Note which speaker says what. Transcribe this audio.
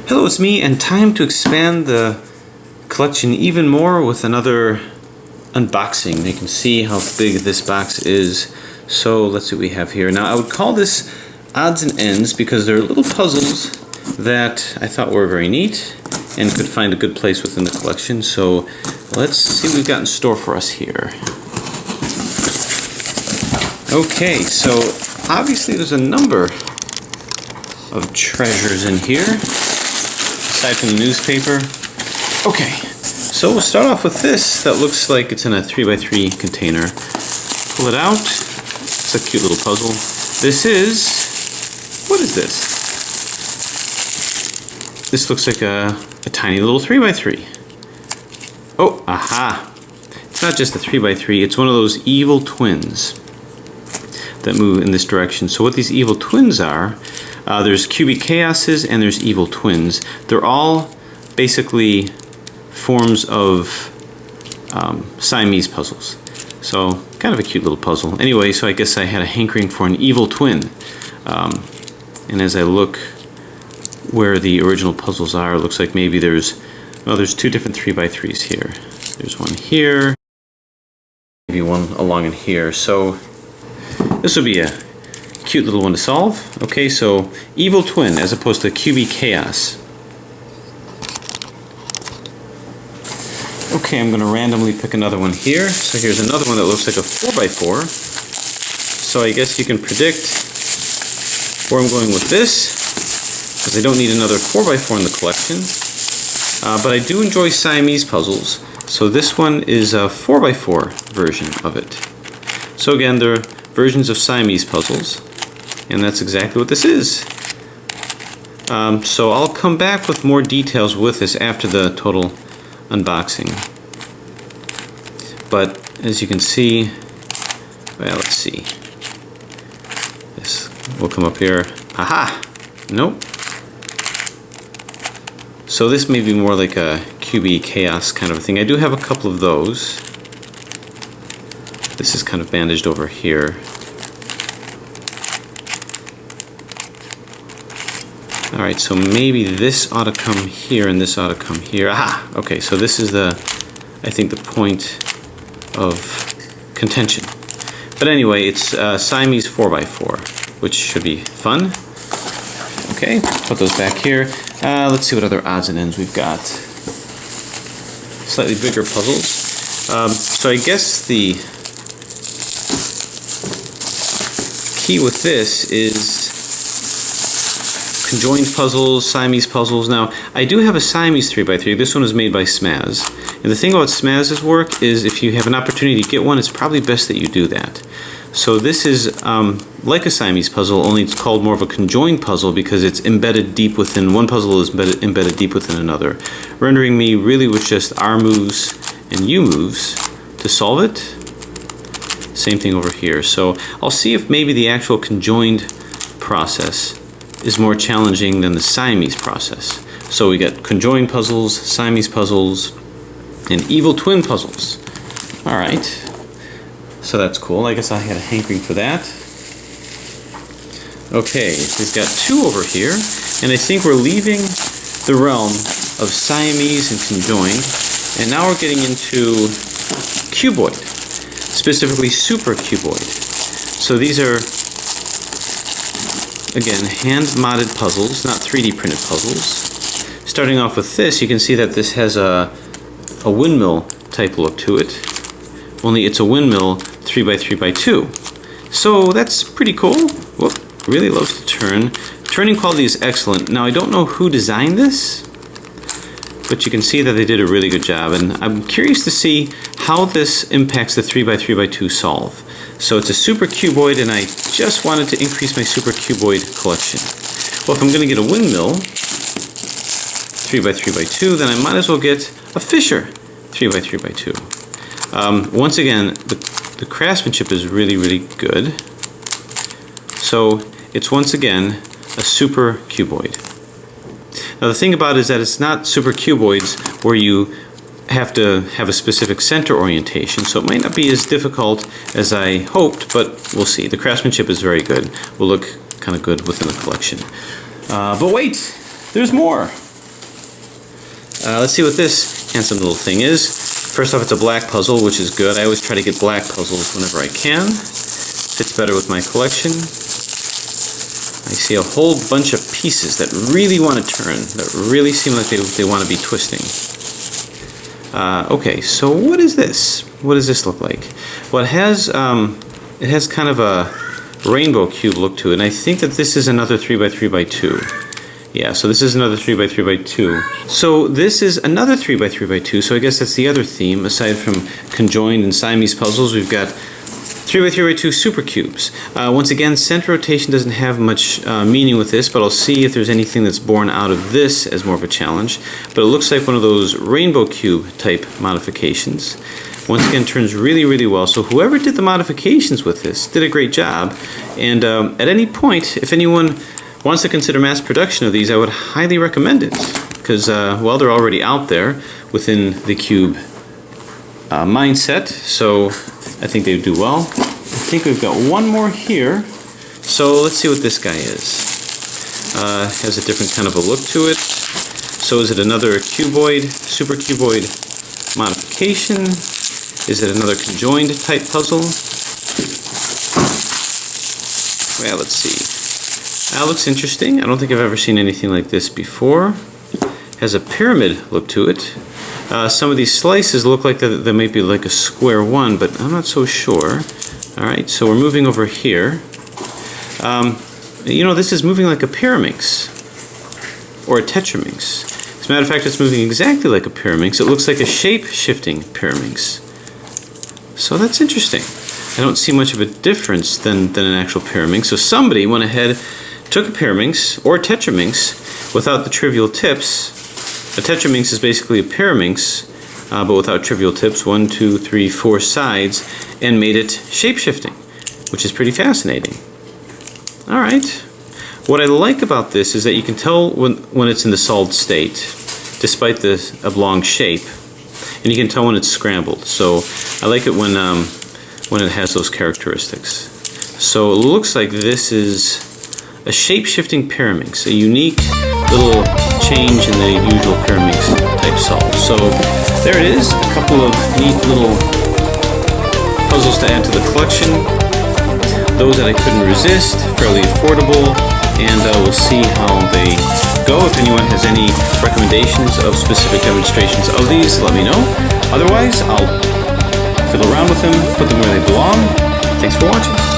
Speaker 1: Hello, it's me, and time to expand the collection even more with another unboxing. You can see how big this box is. So let's see what we have here. Now I would call this odds and ends because they're little puzzles that I thought were very neat and could find a good place within the collection. So let's see what we've got in store for us here. Okay, so obviously there's a number of treasures in here, aside from the newspaper. Okay, so we'll start off with this that looks like it's in a 3x3 container. Pull it out. It's a cute little puzzle. This is... what is this? This looks like a tiny little 3x3. Oh, aha! It's not just a 3x3, it's one of those evil twins that move in this direction. So what these evil twins are, there's cubic chaoses and there's evil twins. They're all basically forms of Siamese puzzles. So kind of a cute little puzzle. Anyway, so I guess I had a hankering for an evil twin. And as I look where the original puzzles are, it looks like maybe there's two different 3x3s here. There's one here, maybe one along in here. So this would be a cute little one to solve. Okay, so evil twin as opposed to cubic chaos. Okay, I'm going to randomly pick another one here. So here's another one that looks like a 4x4. So I guess you can predict where I'm going with this, because I don't need another 4x4 in the collection. But I do enjoy Siamese puzzles. So this one is a 4x4 version of it. So again, they're versions of Siamese puzzles, and that's exactly what this is. So I'll come back with more details with this after the total unboxing. But as you can see, well, let's see. This will come up here. Aha! Nope. So this may be more like a QB chaos kind of a thing. I do have a couple of those. This is kind of bandaged over here. Alright, so maybe this ought to come here and this ought to come here. Aha! Okay, so this is I think the point of contention. But anyway, it's Siamese 4x4, which should be fun. Okay, put those back here. Let's see what other odds and ends we've got. Slightly bigger puzzles. So I guess the key with this is conjoined puzzles, Siamese puzzles. Now, I do have a Siamese 3x3. This one is made by Smaz. And the thing about Smaz's work is if you have an opportunity to get one, it's probably best that you do that. So this is like a Siamese puzzle, only it's called more of a conjoined puzzle because it's embedded deep within, one puzzle is embedded deep within another, rendering me really with just R moves and U moves to solve it. Same thing over here. So I'll see if maybe the actual conjoined process is more challenging than the Siamese process. So we got conjoined puzzles, Siamese puzzles, and evil twin puzzles. Alright, so that's cool. I guess I had a hankering for that. Okay, we've got two over here, and I think we're leaving the realm of Siamese and conjoined, and now we're getting into cuboid, specifically super cuboid. So these are, again, hand-modded puzzles, not 3D printed puzzles. Starting off with this, you can see that this has a windmill type look to it, only it's a windmill 3x3x2. So that's pretty cool. Whoop, really loves to turn. Turning quality is excellent. Now I don't know who designed this, but you can see that they did a really good job, and I'm curious to see how this impacts the 3x3x2 solve. So it's a super cuboid, and I just wanted to increase my super cuboid collection. Well, if I'm going to get a windmill 3x3x2, then I might as well get a Fisher 3x3x2. Once again, the craftsmanship is really, really good. So it's once again a super cuboid. Now the thing about it is that it's not super cuboids where you have to have a specific center orientation, so it might not be as difficult as I hoped, but we'll see. The craftsmanship is very good. Will look kind of good within the collection. But wait, there's more. Let's see what this handsome little thing is. First off, it's a black puzzle, which is good. I always try to get black puzzles whenever I can. Fits better with my collection. I see a whole bunch of pieces that really want to turn, that really seem like they want to be twisting. Okay, so what is this? What does this look like? Well, it has kind of a rainbow cube look to it, and I think that this is another 3x3x2. Yeah, so this is another 3x3x2. So this is another 3x3x2, so I guess that's the other theme. Aside from Conjoined and Siamese puzzles, we've got 3x3x2 super cubes. Once again, center rotation doesn't have much meaning with this, but I'll see if there's anything that's born out of this as more of a challenge. But it looks like one of those rainbow cube type modifications. Once again, turns really, really well. So whoever did the modifications with this did a great job. And at any point, if anyone wants to consider mass production of these, I would highly recommend it. Because, well, they're already out there within the cube mindset. So I think they would do well. I think we've got one more here. So let's see what this guy is. Has a different kind of a look to it. So is it another cuboid, super cuboid modification? Is it another conjoined type puzzle? Well, let's see. That looks interesting. I don't think I've ever seen anything like this before. Has a pyramid look to it. Some of these slices look like they might be like a square one, but I'm not so sure. Alright, so we're moving over here. You know, this is moving like a pyraminx, or a tetraminx. As a matter of fact, it's moving exactly like a pyraminx. It looks like a shape-shifting pyraminx. So that's interesting. I don't see much of a difference than an actual pyraminx. So somebody went ahead, took a pyraminx, or a tetraminx, without the trivial tips. A tetraminx is basically a pyraminx, but without trivial tips, 1, 2, 3, 4 sides, and made it shape-shifting, which is pretty fascinating. Alright. What I like about this is that you can tell when it's in the solid state, despite the oblong shape, and you can tell when it's scrambled. So I like it when it has those characteristics. So it looks like this is a shape-shifting pyraminx, a unique little change in the usual pyraminx type solve. So there it is, a couple of neat little puzzles to add to the collection. Those that I couldn't resist, fairly affordable, and we'll see how they go. If anyone has any recommendations of specific demonstrations of these, let me know. Otherwise, I'll fiddle around with them, put them where they belong. Thanks for watching.